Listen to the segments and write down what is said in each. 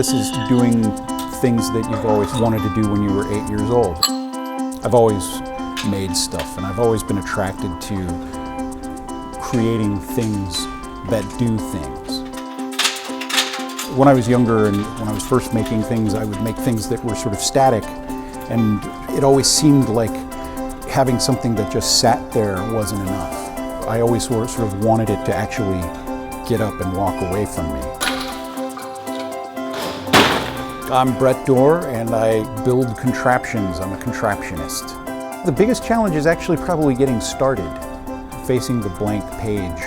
this is doing things that you've always wanted to do when you were 8 years old. I've always made stuff, and I've always been attracted to creating things that do things. When I was younger and when I was first making things, I would make things that were sort of static, and it always seemed like having something that just sat there wasn't enough. I always sort of wanted it to actually get up and walk away from me. I'm Brett Dorr, and I build contraptions. I'm a contraptionist. The biggest challenge is actually probably getting started, facing the blank page.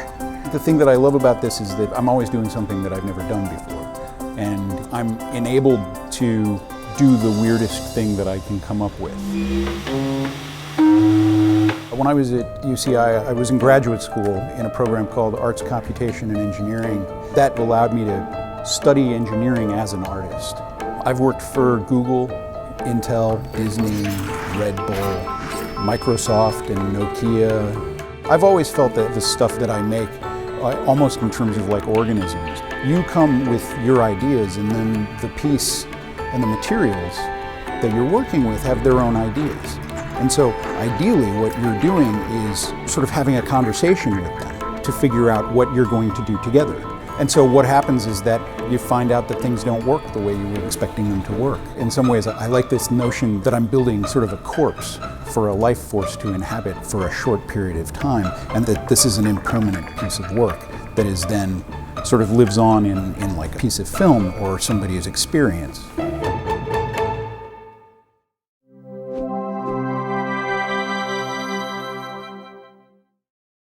The thing that I love about this is that I'm always doing something that I've never done before, and I'm enabled to do the weirdest thing that I can come up with. When I was at UCI, I was in graduate school in a program called Arts, Computation, and Engineering. That allowed me to study engineering as an artist. I've worked for Google, Intel, Disney, Red Bull, Microsoft, and Nokia. I've always felt that the stuff that I make, almost in terms of like organisms, you come with your ideas, and then the piece and the materials that you're working with have their own ideas. And so ideally what you're doing is sort of having a conversation with them to figure out what you're going to do together. And so what happens is that you find out that things don't work the way you were expecting them to work. In some ways, I like this notion that I'm building sort of a corpse for a life force to inhabit for a short period of time, and that this is an impermanent piece of work that is then sort of lives on in like a piece of film or somebody's experience.